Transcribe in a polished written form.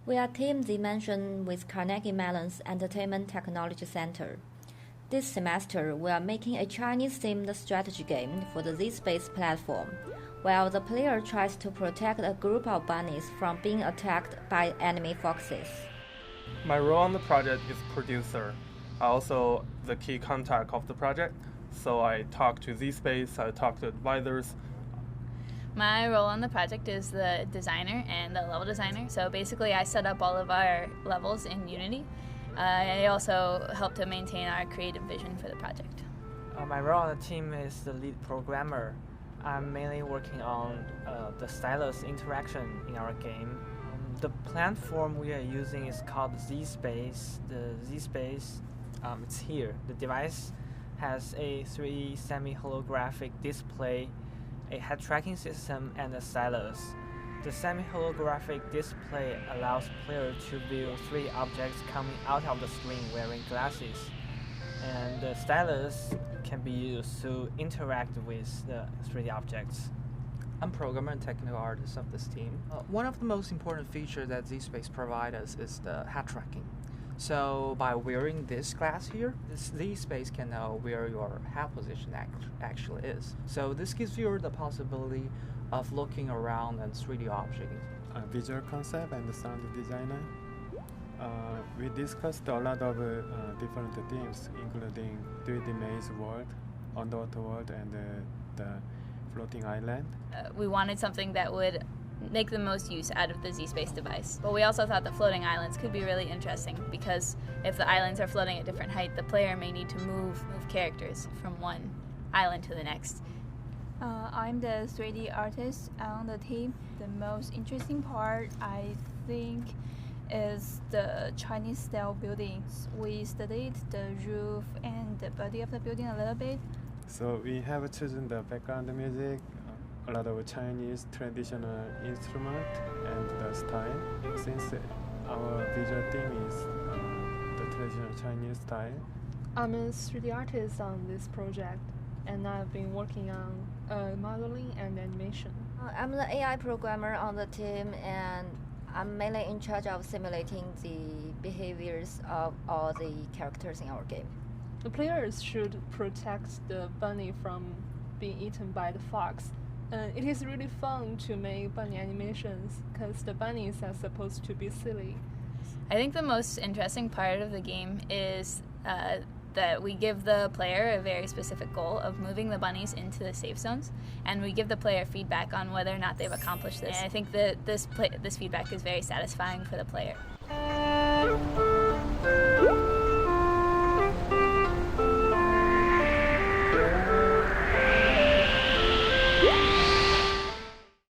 We are Team Dimension with Carnegie Mellon's Entertainment Technology Center. This semester, we are making a Chinese-themed strategy game for the Z-Space platform, while the player tries to protect a group of bunnies from being attacked by enemy foxes. My role on the project is producer. I also the key contact of the project, so I talk to Z-Space, I talk to advisors. My role on the project is the designer and the level designer. So basically I set up all of our levels in Unity. I also help to maintain our creative vision for the project. My role on the team is the lead programmer. I'm mainly working on the stylus interaction in our game. The platform we are using is called Z-Space. The Z-Space, it's here. The device has a 3D semi-holographic display, a head tracking system, and a stylus. The semi-holographic display allows players to view 3 objects coming out of the screen wearing glasses, and the stylus can be used to interact with the 3D objects. I'm programmer and technical artist of this team. One of the most important features that Z-Space provides us is the head tracking. So by wearing this glass here, this Z-Space can know where your head position actually is. So this gives you the possibility of looking around and 3D objects. Visual concept and sound designer. We discussed a lot of different themes, including 3D maze world, underwater world, and the floating island. We wanted something that would make the most use out of the Z-Space device. But we also thought that floating islands could be really interesting because if the islands are floating at different height, the player may need to move characters from one island to the next. I'm the 3D artist on the team. The most interesting part, I think, is the Chinese style buildings. We studied the roof and the body of the building a little bit. So we have chosen the background music, a lot of Chinese traditional instrument and the style. Since our visual theme is the traditional Chinese style. I'm a 3D artist on this project, and I've been working on modeling and animation. I'm the AI programmer on the team, and I'm mainly in charge of simulating the behaviors of all the characters in our game. The players should protect the bunny from being eaten by the fox. It is really fun to make bunny animations because the bunnies are supposed to be silly. I think the most interesting part of the game is that we give the player a very specific goal of moving the bunnies into the safe zones, and we give the player feedback on whether or not they've accomplished this. And I think that this feedback is very satisfying for the player.